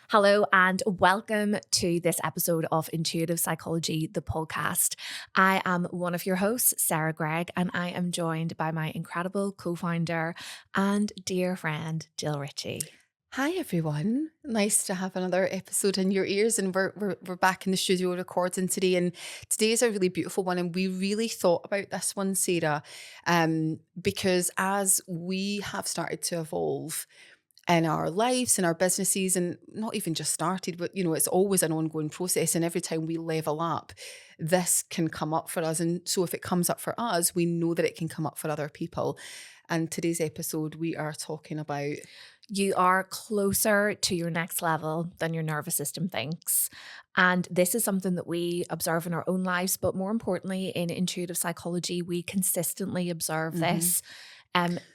Hello and welcome to this episode of Intuitive Psychology, the podcast. I am one of your hosts, Sarah Gregg, and I am joined by my incredible co-founder and dear friend, Jill Ritchie. Hi everyone. Nice to have another episode in your ears, and we're back in the studio recording today. And today is a really beautiful one, and we really thought about this one, Sarah, because as we have started to evolve in our lives and our businesses, and not even just started, but it's always an ongoing process. And every time we level up, this can come up for us. And so if it comes up for us, we know that it can come up for other people. And today's episode, we are talking about You are closer to your next level than your nervous system thinks. And this is something that we observe in our own lives, but more importantly, in intuitive psychology, we consistently observe this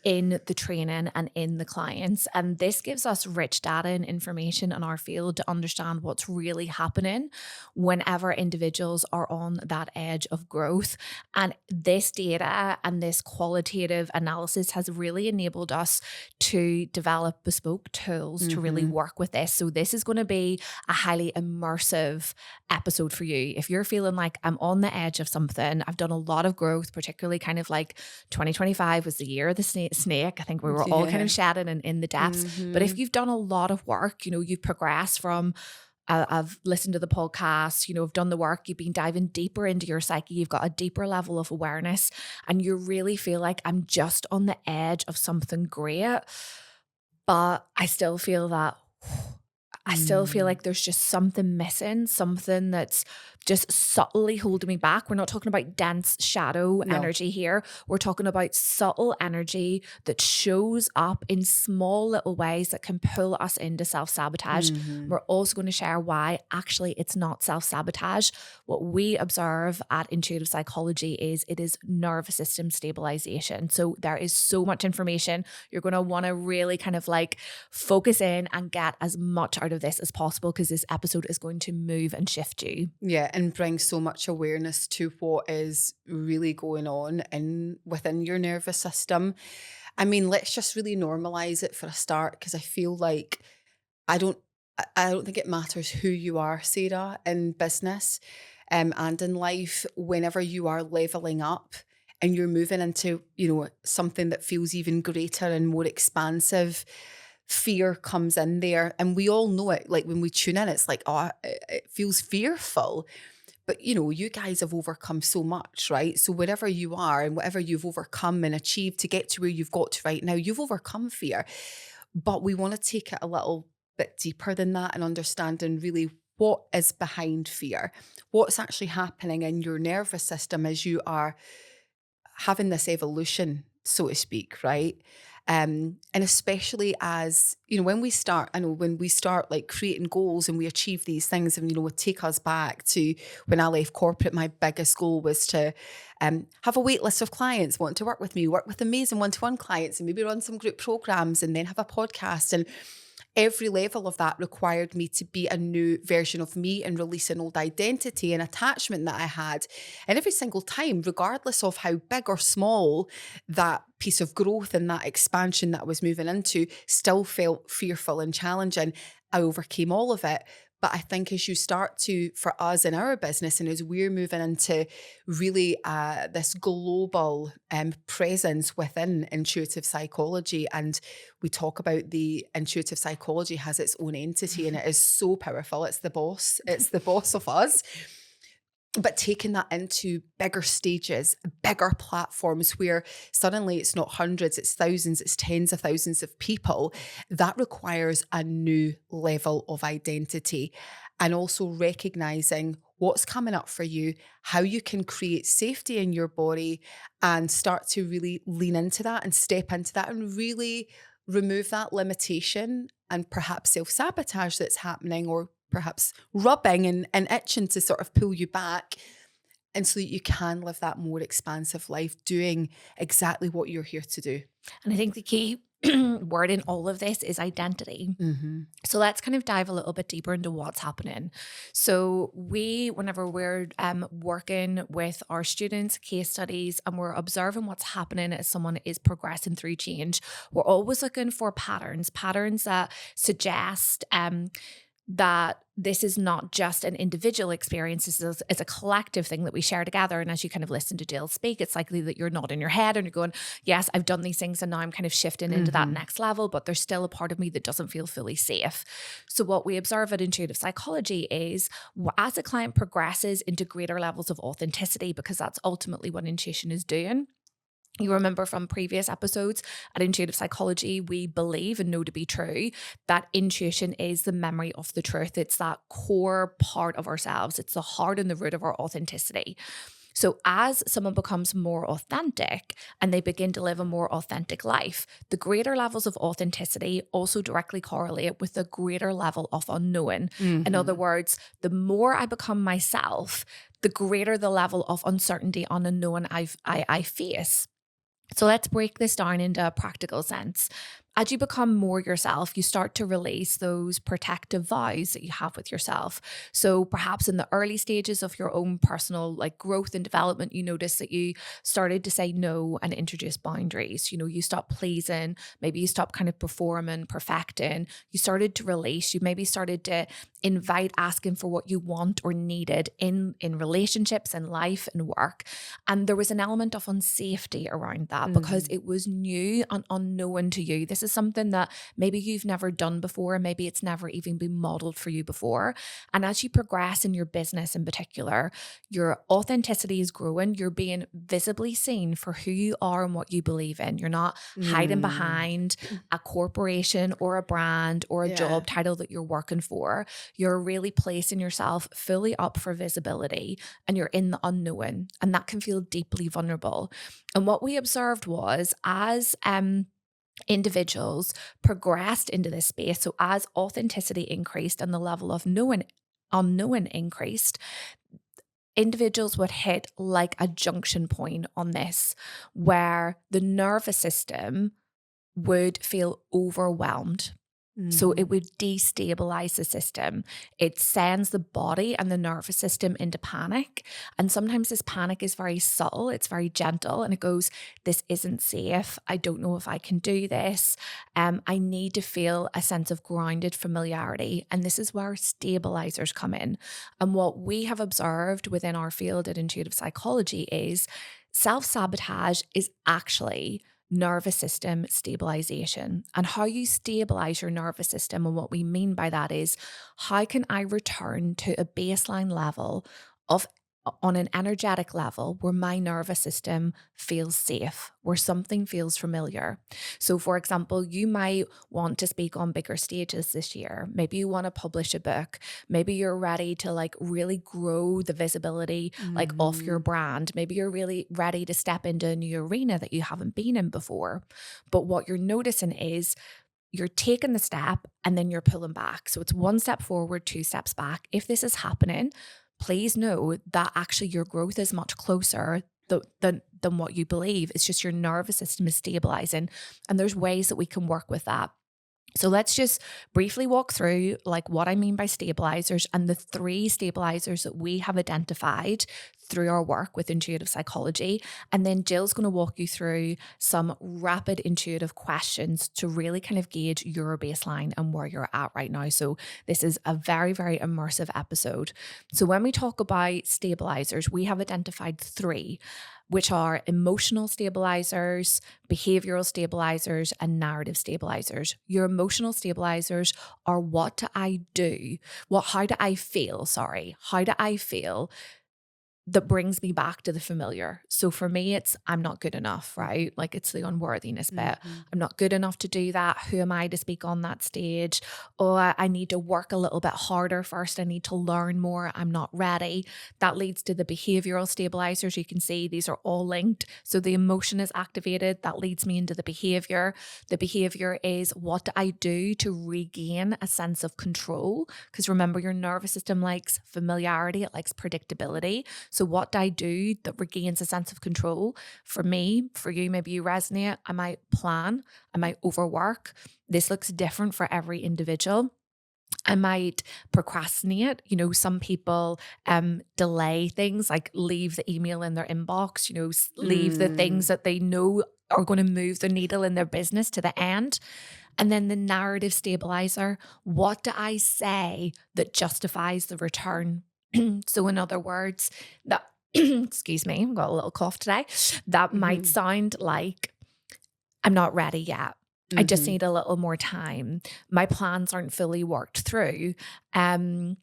in the training and in the clients. And this gives us rich data and information in our field to understand what's really happening whenever individuals are on that edge of growth. And this data and this qualitative analysis has really enabled us to develop bespoke tools to really work with this. So this is going to be a highly immersive episode for you. If you're feeling like I'm on the edge of something, I've done a lot of growth, particularly kind of like 2025 was the year of the snake. I think we were all kind of shedding and in the depths. But if you've done a lot of work, you've progressed from I've listened to the podcast, I've done the work, you've been diving deeper into your psyche, you've got a deeper level of awareness, and you really feel like I'm just on the edge of something great, but I still feel that I still feel like there's just something missing, something that's just subtly holding me back. We're not talking about dense shadow energy here. We're talking about subtle energy that shows up in small little ways that can pull us into self-sabotage. We're also going to share why actually it's not self-sabotage. What we observe at intuitive psychology is it is nervous system stabilization. So there is so much information. You're going to want to really kind of like focus in and get as much out of this as possible, because this episode is going to move and shift you. Yeah, and bring so much awareness to what is really going on within your nervous system. I mean, let's just really normalize it for a start, because I feel like I don't I don't think it matters who you are, Sarah, in business and in life. Whenever you are leveling up and you're moving into, something that feels even greater and more expansive, fear comes in there. And we all know it. Like when we tune in, it's like, oh, it feels fearful. But, you guys have overcome so much, right? So wherever you are and whatever you've overcome and achieved to get to where you've got to right now, you've overcome fear. But we want to take it a little bit deeper than that and understanding really what is behind fear, what's actually happening in your nervous system as you are having this evolution, so to speak, right? And especially as, when we start, I know when we start like creating goals and we achieve these things, and, would take us back to when I left corporate, my biggest goal was to have a wait list of clients wanting to work with me, work with amazing one-to-one clients, and maybe run some group programs and then have a podcast. And every level of that required me to be a new version of me and release an old identity and attachment that I had. And every single time, regardless of how big or small that piece of growth and that expansion that I was moving into still felt fearful and challenging, I overcame all of it. But I think as you start to, for us in our business, and as we're moving into really this global presence within intuitive psychology, and we talk about the intuitive psychology has its own entity and it is so powerful. It's the boss. It's the boss of us. But taking that into bigger stages, bigger platforms where suddenly it's not hundreds, it's thousands, it's tens of thousands of people, that requires a new level of identity. And also recognizing what's coming up for you, how you can create safety in your body and start to really lean into that and step into that and really remove that limitation and perhaps self-sabotage that's happening, or perhaps rubbing and itching to sort of pull you back, and so that you can live that more expansive life doing exactly what you're here to do. And I think the key word in all of this is identity. Mm-hmm. So let's kind of dive a little bit deeper into what's happening. So whenever we're working with our students, case studies, and we're observing what's happening as someone is progressing through change, we're always looking for patterns that suggest that this is not just an individual experience, it's a collective thing that we share together. And as you kind of listen to Jill speak, it's likely that you're nodding your head and you're going, yes, I've done these things and now I'm kind of shifting into that Mhm. next level, but there's still a part of me that doesn't feel fully safe. So what we observe at intuitive psychology is as a client progresses into greater levels of authenticity, because that's ultimately what intuition is doing. You remember from previous episodes at Intuitive Psychology, we believe and know to be true that intuition is the memory of the truth. It's that core part of ourselves. It's the heart and the root of our authenticity. So, as someone becomes more authentic and they begin to live a more authentic life, the greater levels of authenticity also directly correlate with the greater level of unknown. In other Mhm. words, the more I become myself, the greater the level of uncertainty and unknown I face. So let's break this down into a practical sense. As you become more yourself, you start to release those protective vows that you have with yourself. So perhaps in the early stages of your own personal like growth and development, you notice that you started to say no and introduce boundaries. You know, you stopped pleasing, maybe you stopped kind of performing, perfecting. You started to release, you maybe started to invite asking for what you want or needed in relationships and life and work. And there was an element of unsafety around that because Mhm. it was new and unknown to you. This is something that maybe you've never done before, maybe it's never even been modeled for you before. And as you progress in your business in particular, your authenticity is growing. You're being visibly seen for who you are and what you believe in. You're not hiding Mm. behind a corporation or a brand or a Yeah. job title that you're working for. You're really placing yourself fully up for visibility and you're in the unknown. And that can feel deeply vulnerable. And what we observed was as individuals progressed into this space, so as authenticity increased and the level of knowing unknown increased, individuals would hit like a junction point on this where the nervous system would feel overwhelmed, so it Mhm. would destabilize the system. It sends the body and the nervous system into panic. And sometimes this panic is very subtle, it's very gentle, and it goes, this isn't safe. I don't know if I can do this. I need to feel a sense of grounded familiarity. And this is where stabilizers come in. And what we have observed within our field at intuitive psychology is self sabotage is actually nervous system stabilization. And how you stabilize your nervous system, and what we mean by that is how can I return to a baseline level of on an energetic level where my nervous system feels safe, where something feels familiar. So, for example, you might want to speak on bigger stages this year. Maybe you want to publish a book. Maybe you're ready to like really grow the visibility like of your Mhm. brand. Maybe you're really ready to step into a new arena that you haven't been in before. But what you're noticing is you're taking the step and then you're pulling back. So it's one step forward, two steps back. If this is happening, please know that actually your growth is much closer than what you believe. It's just your nervous system is stabilizing. And there's ways that we can work with that. So let's just briefly walk through like what I mean by stabilizers and the three stabilizers that we have identified through our work with intuitive psychology. And then Jill's going to walk you through some rapid intuitive questions to really kind of gauge your baseline and where you're at right now. So this is a very, very immersive episode. So when we talk about stabilizers, we have identified three, which are emotional stabilizers, behavioral stabilizers, and narrative stabilizers. Your emotional stabilizers are what do I do? How do I feel? Sorry. How do I feel that brings me back to the familiar? So for me, it's I'm not good enough, right? Like it's the unworthiness bit. Mhm. I'm not good enough to do that. Who am I to speak on that stage? Or I need to work a little bit harder first. I need to learn more. I'm not ready. That leads to the behavioral stabilizers. You can see these are all linked. So the emotion is activated. That leads me into the behavior. The behavior is what do I do to regain a sense of control? Because remember, your nervous system likes familiarity, it likes predictability. So, what do I do that regains a sense of control? For me, for you, maybe you resonate. I might plan, I might overwork. This looks different for every individual. I might procrastinate. You know, some people delay things like leave the email in their inbox, you know, leave the things Mm. that they know are going to move the needle in their business to the end. And then the narrative stabilizer, what do I say that justifies the return? So, in other words, that, excuse me, I've got a little cough today. That might Mhm. sound like, I'm not ready yet. I just Mhm. need a little more time. My plans aren't fully worked through. Um,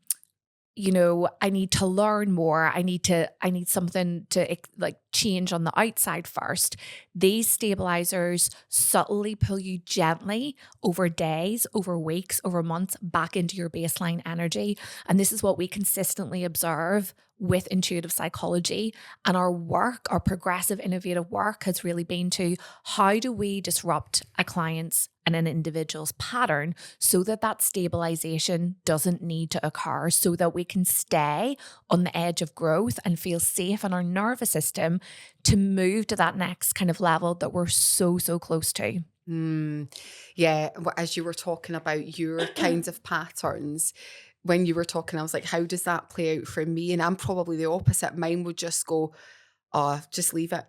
I need to learn more. I need something to like change on the outside first. These stabilizers subtly pull you gently over days, over weeks, over months back into your baseline energy. And this is what we consistently observe with intuitive psychology. And our work, our progressive innovative work has really been to, how do we disrupt a client's and an individual's pattern so that that stabilization doesn't need to occur, so that we can stay on the edge of growth and feel safe in our nervous system to move to that next kind of level that we're so, so close to. Mm. Yeah, as you were talking about your kinds of patterns, when you were talking, I was like, how does that play out for me? And I'm probably the opposite. Mine would just go, oh, just leave it.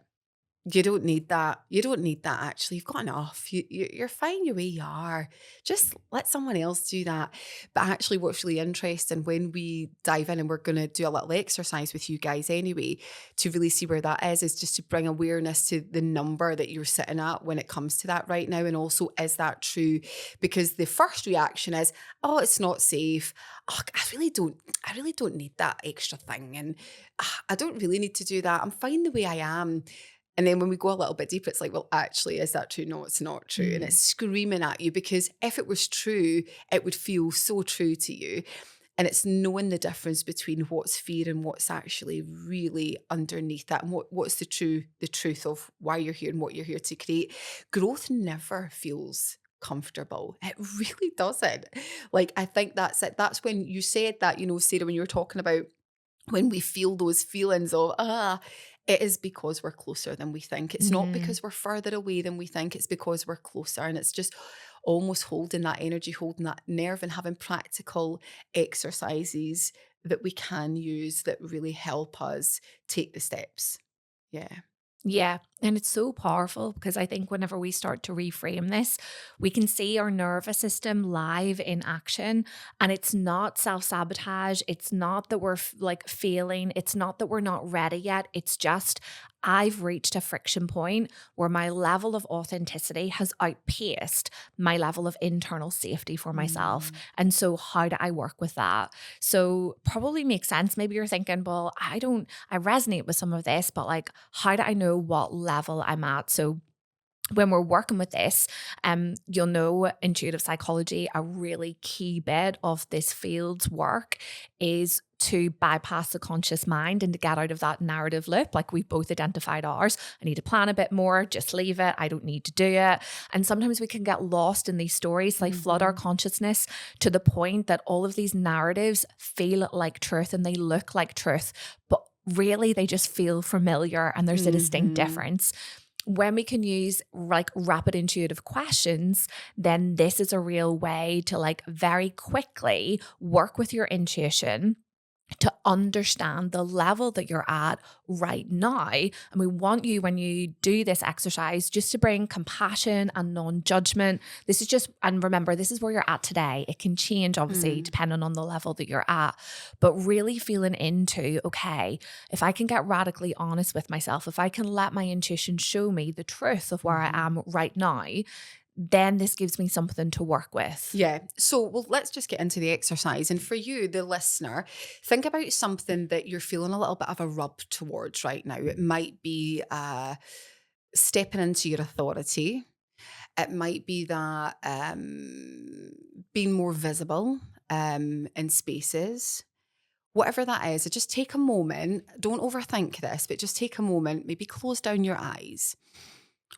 You don't need that. You don't need that actually. You've got enough. You're fine the way you are. Just let someone else do that. But actually, what's really interesting when we dive in, and we're going to do a little exercise with you guys anyway, to really see where that is just to bring awareness to the number that you're sitting at when it comes to that right now. And also, is that true? Because the first reaction is, oh, it's not safe. Oh, I really don't need that extra thing. And I don't really need to do that. I'm fine the way I am. And then when we go a little bit deeper, it's like, well, actually, is that true? No, it's not true. And it's Mm. screaming at you because if it was true, it would feel so true to you. And it's knowing the difference between what's fear and what's actually really underneath that, and what's the truth of why you're here and what you're here to create. Growth never feels comfortable. It really doesn't. Like, I think that's it. That's when you said that, Sarah, when you were talking about when we feel those feelings of, it is because we're closer than we think. It's not Mhm. because we're further away than we think. It's because we're closer. And it's just almost holding that energy, holding that nerve, and having practical exercises that we can use that really help us take the steps. Yeah. Yeah. And it's so powerful because I think whenever we start to reframe this, we can see our nervous system live in action. And it's not self sabotage. It's not that we're like failing. It's not that we're not ready yet. It's just, I've reached a friction point where my level of authenticity has outpaced my level of internal safety for myself. Mm. And so, how do I work with that? So, probably makes sense. Maybe you're thinking, well, I resonate with some of this, but like, how do I know what level I'm at? So, when we're working with this, you'll know intuitive psychology, a really key bit of this field's work is to bypass the conscious mind and to get out of that narrative loop. Like we've both identified ours. I need to plan a bit more, just leave it. I don't need to do it. And sometimes we can get lost in these stories, they flood our Mhm. consciousness to the point that all of these narratives feel like truth and they look like truth, but really they just feel familiar and there's a distinct Mhm. difference. When we can use like rapid intuitive questions, then this is a real way to like very quickly work with your intuition to understand the level that you're at right now. And we want you, when you do this exercise, just to bring compassion and non judgment. This is just, and remember, this is where you're at today. It can change, obviously, Mm. depending on the level that you're at, but really feeling into, okay, if I can get radically honest with myself, if I can let my intuition show me the truth of where I Mhm. am right now, then this gives me something to work with. Yeah. So, well, let's just get into the exercise. And for you, the listener, think about something that you're feeling a little bit of a rub towards right now. It might be stepping into your authority. It might be that being more visible in spaces. Whatever that is, just take a moment. Don't overthink this, but just take a moment. Maybe close down your eyes.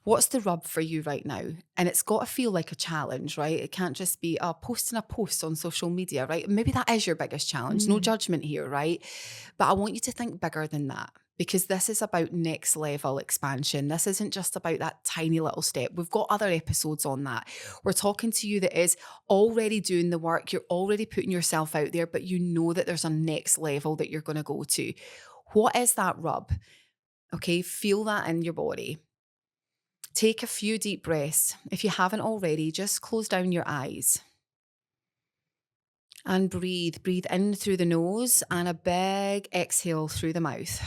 What's the rub for you right now? And it's got to feel like a challenge, right? It can't just be posting a post on social media, right? Maybe that is your biggest challenge. No Mm. judgment here, right? But I want you to think bigger than that because this is about next level expansion. This isn't just about that tiny little step. We've got other episodes on that. We're talking to you that is already doing the work. You're already putting yourself out there, but you know that there's a next level that you're going to go to. What is that rub? Okay, feel that in your body. Take a few deep breaths. If you haven't already, just close down your eyes and breathe. Breathe in through the nose and a big exhale through the mouth.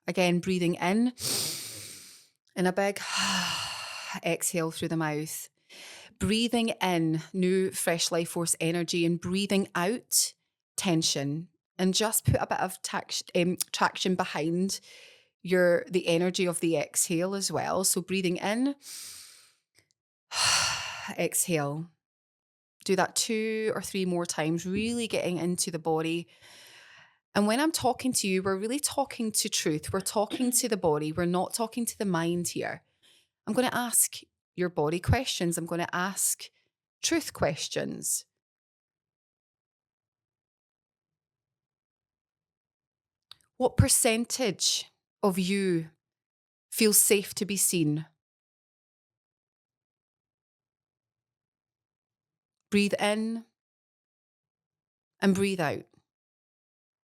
Again, breathing in and a big exhale through the mouth. Breathing in new fresh life force energy and breathing out tension, and just put a bit of traction behind the energy of the exhale as well. So breathing in, exhale. Do that 2 or 3 more times, really getting into the body. And when I'm talking to you, we're really talking to truth. We're talking to the body. We're not talking to the mind here. I'm going to ask your body questions. I'm going to ask truth questions. What percentage of you feels safe to be seen? Breathe in and breathe out.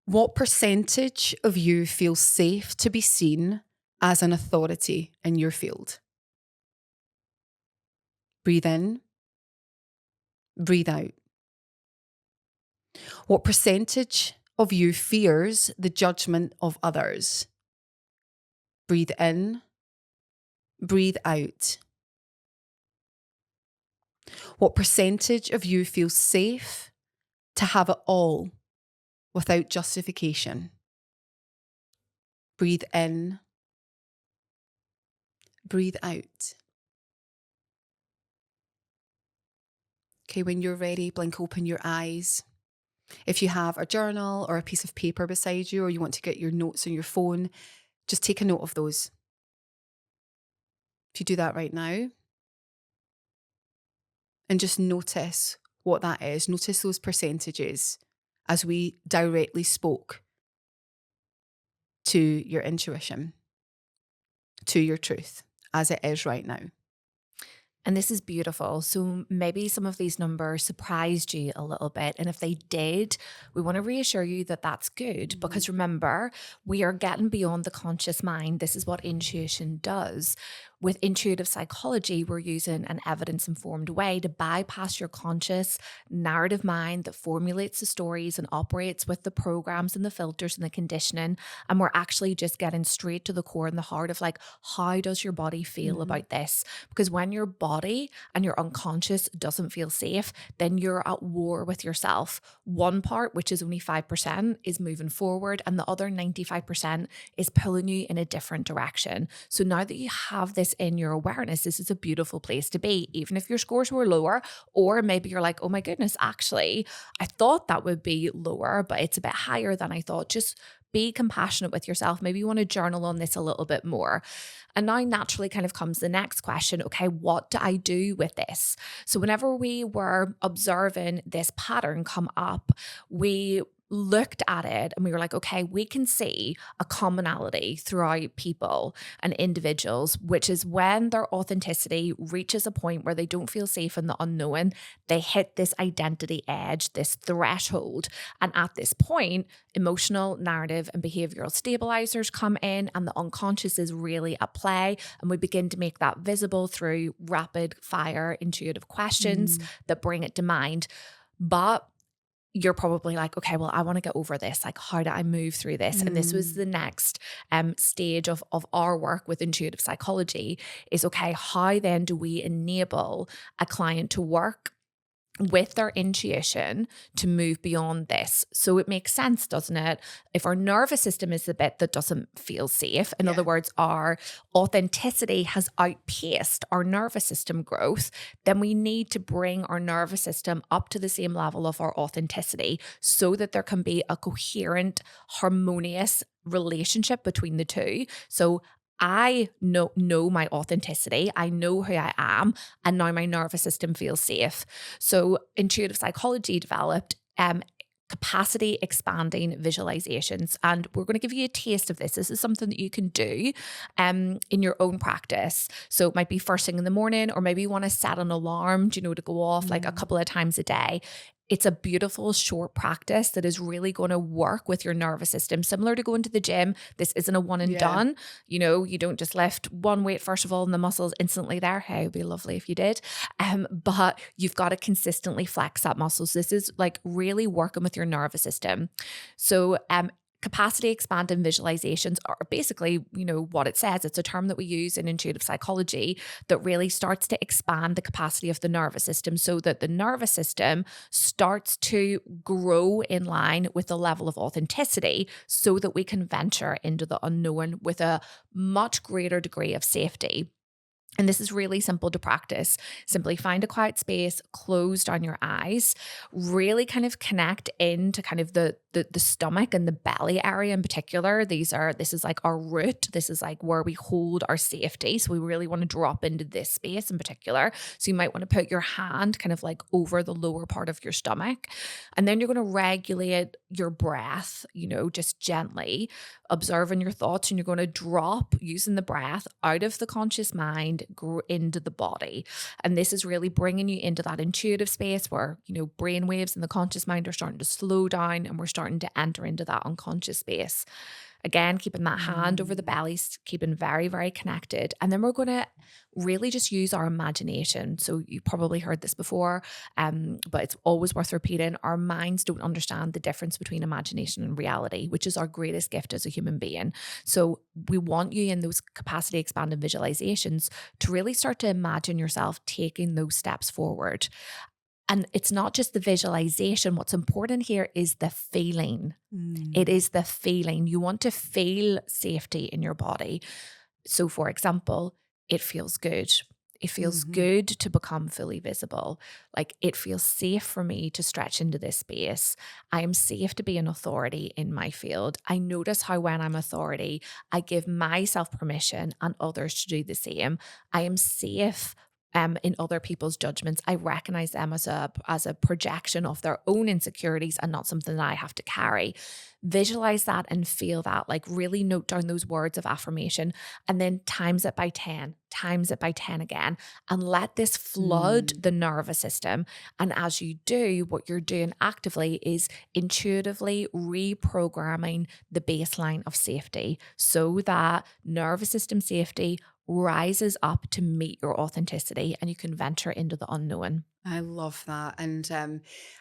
What percentage of you feels safe to be seen as an authority in your field? Breathe in, breathe out. What percentage of you fears the judgment of others? Breathe in, breathe out. What percentage of you feels safe to have it all without justification? Breathe in, breathe out. Okay, when you're ready, blink open your eyes. If you have a journal or a piece of paper beside you, or you want to get your notes on your phone, just take a note of those. If you do that right now, and just notice what that is, notice those percentages as we directly spoke to your intuition, to your truth, as it is right now. And this is beautiful. So maybe some of these numbers surprised you a little bit. And if they did, we want to reassure you that that's good, because remember, we are getting beyond the conscious mind. This is what intuition does. With intuitive psychology, we're using an evidence-informed way to bypass your conscious narrative mind that formulates the stories and operates with the programs and the filters and the conditioning. And we're actually just getting straight to the core and the heart of like, how does your body feel about this? Because when your body and your unconscious doesn't feel safe, then you're at war with yourself. One part, which is only 5%, is moving forward, and the other 95% is pulling you in a different direction. So now that you have this in your awareness, this is a beautiful place to be, even if your scores were lower, or maybe you're like, oh my goodness, actually, I thought that would be lower, but it's a bit higher than I thought. Just be compassionate with yourself. Maybe you want to journal on this a little bit more. And now naturally kind of comes the next question. Okay, what do I do with this? So whenever we were observing this pattern come up, we looked at it and we were like, okay, we can see a commonality throughout people and individuals, which is when their authenticity reaches a point where they don't feel safe in the unknown, they hit this identity edge, this threshold. And at this point, emotional, narrative, and behavioral stabilizers come in, and the unconscious is really at play. And we begin to make that visible through rapid fire intuitive questions that bring it to mind. But you're probably like, okay, well, I want to get over this. Like, how do I move through this? And this was the next stage of our work with intuitive psychology is, okay, how then do we enable a client to work with their intuition to move beyond this? So it makes sense, doesn't it? If our nervous system is the bit that doesn't feel safe, in other words, our authenticity has outpaced our nervous system growth, then we need to bring our nervous system up to the same level of our authenticity so that there can be a coherent, harmonious relationship between the two. So I know my authenticity. I know who I am. And now my nervous system feels safe. So intuitive psychology developed capacity expanding visualizations. And we're going to give you a taste of this. This is something that you can do in your own practice. So it might be first thing in the morning, or maybe you want to set an alarm, to go off like a couple of times a day. It's a beautiful short practice that is really going to work with your nervous system. Similar to going to the gym, this isn't a one and Yeah. done. You know, you don't just lift one weight first of all and the muscles instantly there. Hey, it'd be lovely if you did. But you've got to consistently flex that muscles. This is like really working with your nervous system. So capacity expanding visualizations are basically, you know, what it says. It's a term that we use in intuitive psychology that really starts to expand the capacity of the nervous system so that the nervous system starts to grow in line with the level of authenticity so that we can venture into the unknown with a much greater degree of safety. And this is really simple to practice. Simply find a quiet space, close down your eyes, really kind of connect into kind of the stomach and the belly area in particular. This is like our root. This is like where we hold our safety. So we really want to drop into this space in particular. So you might want to put your hand kind of like over the lower part of your stomach. And then you're going to regulate your breath, you know, just gently observing your thoughts, and you're going to drop using the breath out of the conscious mind into the body. And this is really bringing you into that intuitive space where, you know, brain waves in the conscious mind are starting to slow down and we're starting to enter into that unconscious space. Again, keeping that hand over the Mm. belly, keeping very, very connected. And then we're going to really just use our imagination. So you probably heard this before, but it's always worth repeating. Our minds don't understand the difference between imagination and reality, which is our greatest gift as a human being. So we want you in those capacity expanding visualizations to really start to imagine yourself taking those steps forward. And it's not just the visualization. What's important here is the feeling. It Mm. is the feeling. You want to feel safety in your body. So, for example, it feels good. It feels Mhm. good to become fully visible. Like it feels safe for me to stretch into this space. I am safe to be an authority in my field. I notice how when I'm authority, I give myself permission and others to do the same. I am safe in other people's judgments. I recognize them as a projection of their own insecurities and not something that I have to carry. Visualize that and feel that. Like really note down those words of affirmation and then times it by 10, times it by 10 again, and let this flood Mm. the nervous system. And as you do, what you're doing actively is intuitively reprogramming the baseline of safety so that nervous system safety rises up to meet your authenticity and you can venture into the unknown. I love that. And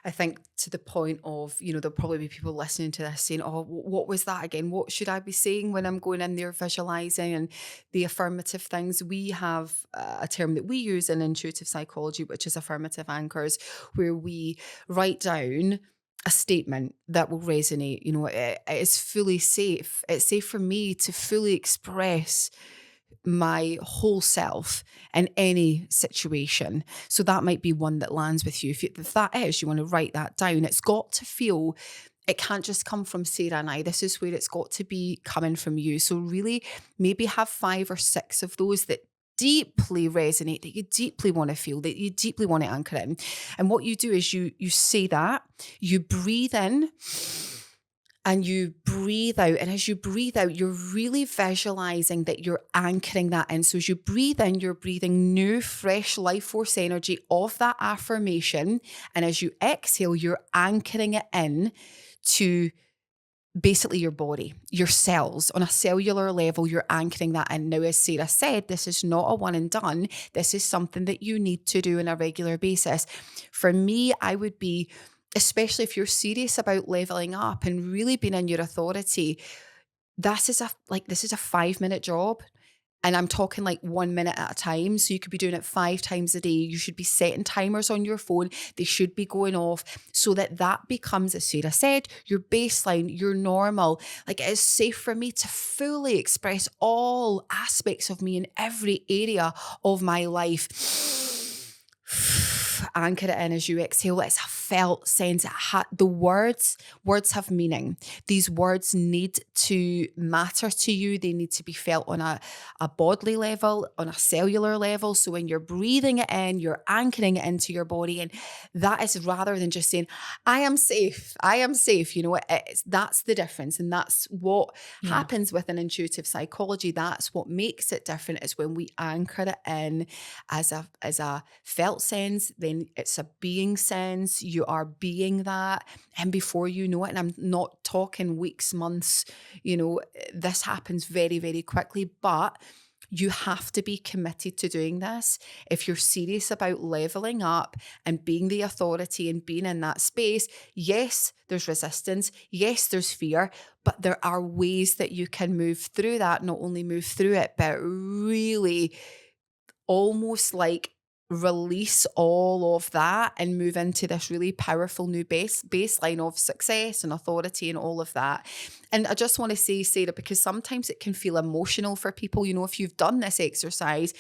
I think to the point of, there'll probably be people listening to this saying, oh, what was that again? What should I be saying when I'm going in there visualizing and the affirmative things? We have a term that we use in intuitive psychology, which is affirmative anchors, where we write down a statement that will resonate. It is fully safe. It's safe for me to fully express my whole self in any situation. So that might be one that lands with you. If that is, you want to write that down. It's got to feel, it can't just come from Sarah and I. This is where it's got to be coming from you. So really maybe have 5 or 6 of those that deeply resonate, that you deeply want to feel, that you deeply want to anchor in. And what you do is you say that, you breathe in and you breathe out. And as you breathe out, you're really visualizing that you're anchoring that in. So as you breathe in, you're breathing new, fresh life force energy of that affirmation. And as you exhale, you're anchoring it in to basically your body, your cells. On a cellular level, you're anchoring that in. Now, as Sarah said, this is not a one and done. This is something that you need to do on a regular basis. For me, I would be, especially if you're serious about leveling up and really being in your authority, this is a 5-minute job. And I'm talking like 1 minute at a time. So you could be doing it 5 times a day. You should be setting timers on your phone. They should be going off so that that becomes, as Sarah said, your baseline, your normal. Like it is safe for me to fully express all aspects of me in every area of my life. Anchor it in as you exhale. It's a felt sense. The words have meaning. These words need to matter to you. They need to be felt on a bodily level, on a cellular level. So when you're breathing it in, you're anchoring it into your body. And that is rather than just saying, I am safe. I am safe. That's the difference. And that's what Yeah. happens with an intuitive psychology. That's what makes it different is when we anchor it in as a felt sense, then It's a being sense. You are being that. And before you know it, and I'm not talking weeks, months, this happens very, very quickly, but you have to be committed to doing this. If you're serious about leveling up and being the authority and being in that space, yes, there's resistance. Yes, there's fear, but there are ways that you can move through that, not only move through it, but really almost like release all of that and move into this really powerful new baseline of success and authority and all of that. And I just want to say, Sarah, because sometimes it can feel emotional for people, if you've done this exercise.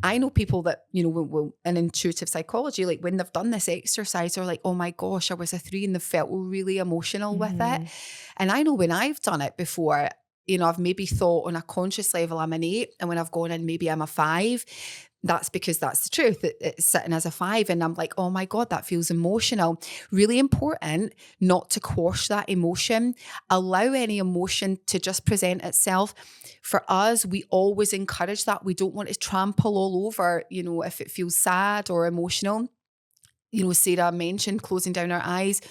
I know people that, in intuitive psychology, like when they've done this exercise, they're like, oh my gosh, I was a 3 and they felt really emotional with it. Mhm. And I know when I've done it before, I've maybe thought on a conscious level I'm an 8, and when I've gone in, maybe I'm a 5. That's because that's the truth. It's sitting as a 5. And I'm like, oh my God, that feels emotional. Really important not to quash that emotion. Allow any emotion to just present itself. For us, we always encourage that. We don't want to trample all over, if it feels sad or emotional. Sarah mentioned closing down our eyes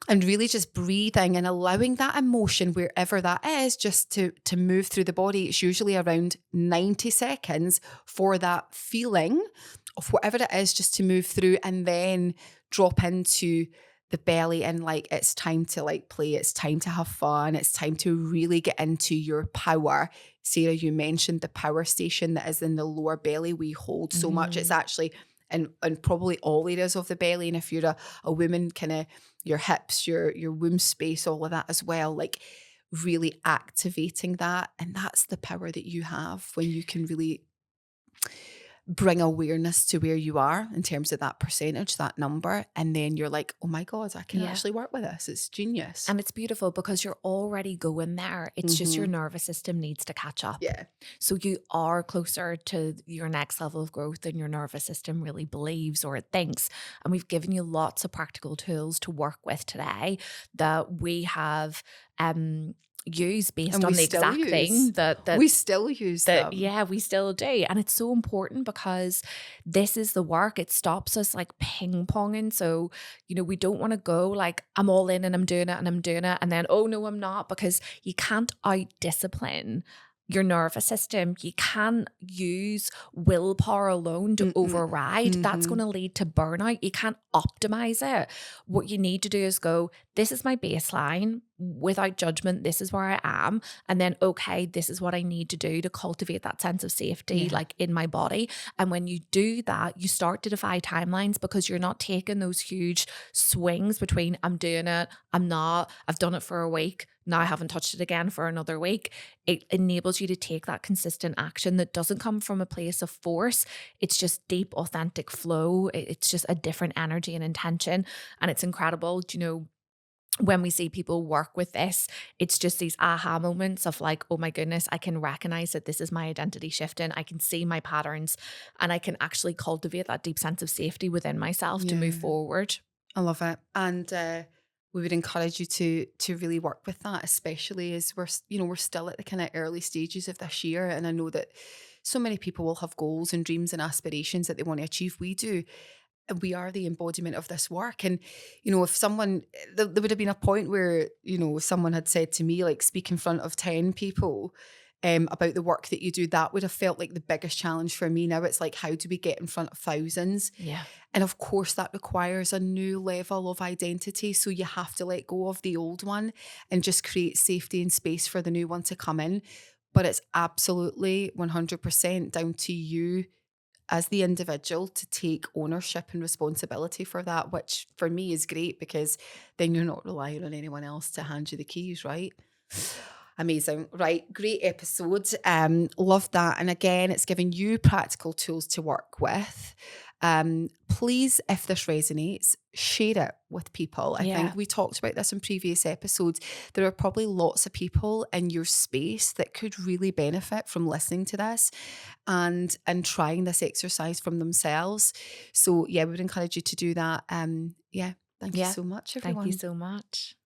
and really just breathing and allowing that emotion, wherever that is, just to move through the body. It's usually around 90 seconds for that feeling of whatever it is, just to move through and then drop into the belly. And like, it's time to like play. It's time to have fun. It's time to really get into your power. Sarah, you mentioned the power station that is in the lower belly. We hold so much. It's Mhm. actually and probably all areas of the belly. And if you're a woman, kind of your hips, your womb space, all of that as well, like really activating that. And that's the power that you have when you can really bring awareness to where you are in terms of that percentage, that number. And then you're like, oh my God, I can Yeah. actually work with this. It's genius. And it's beautiful because you're already going there. It's just your Hmm. nervous system needs to catch up. Yeah. So you are closer to your next level of growth than your nervous system really believes or it thinks. And we've given you lots of practical tools to work with today that we have used based And we on the still exact use, thing that we that still use that them. yeah, we still do. And it's so important because this is the work. It stops us like ping ponging. So, we don't want to go like, I'm all in and I'm doing it and I'm doing it. And then, oh no, I'm not, because you can't out discipline your nervous system. You can't use willpower alone to Mm-mm. override. That's Mm-hmm. going to lead to burnout. You can't optimize it. What you need to do is go, this is my baseline without judgment. This is where I am. And then, okay, this is what I need to do to cultivate that sense of safety, Yeah. like in my body. And when you do that, you start to defy timelines because you're not taking those huge swings between I'm doing it, I'm not, I've done it for a week, now I haven't touched it again for another week. It enables you to take that consistent action that doesn't come from a place of force. It's just deep, authentic flow. It's just a different energy and intention. And it's incredible, when we see people work with this, it's just these aha moments of like, oh my goodness, I can recognize that this is my identity shifting. I can see my patterns and I can actually cultivate that deep sense of safety within myself to move Yeah. forward. I love it. And we would encourage you to really work with that, especially as we're still at the kind of early stages of this year. And I know that so many people will have goals and dreams and aspirations that they want to achieve. We do. And we are the embodiment of this work. And, if someone, there would have been a point where, someone had said to me, like, speak in front of 10 people about the work that you do, that would have felt like the biggest challenge for me. Now it's like, how do we get in front of thousands? Yeah. And of course, that requires a new level of identity. So you have to let go of the old one and just create safety and space for the new one to come in. But it's absolutely 100% down to you as the individual to take ownership and responsibility for that, which for me is great because then you're not relying on anyone else to hand you the keys, right? Amazing. Right. Great episode. Love that. And again, it's giving you practical tools to work with. Please, if this resonates, share it with people. I Yeah. think we talked about this in previous episodes. There are probably lots of people in your space that could really benefit from listening to this and trying this exercise from themselves. So yeah, we would encourage you to do that. Yeah. Thank you Yeah. so much, Thank you everyone. so much.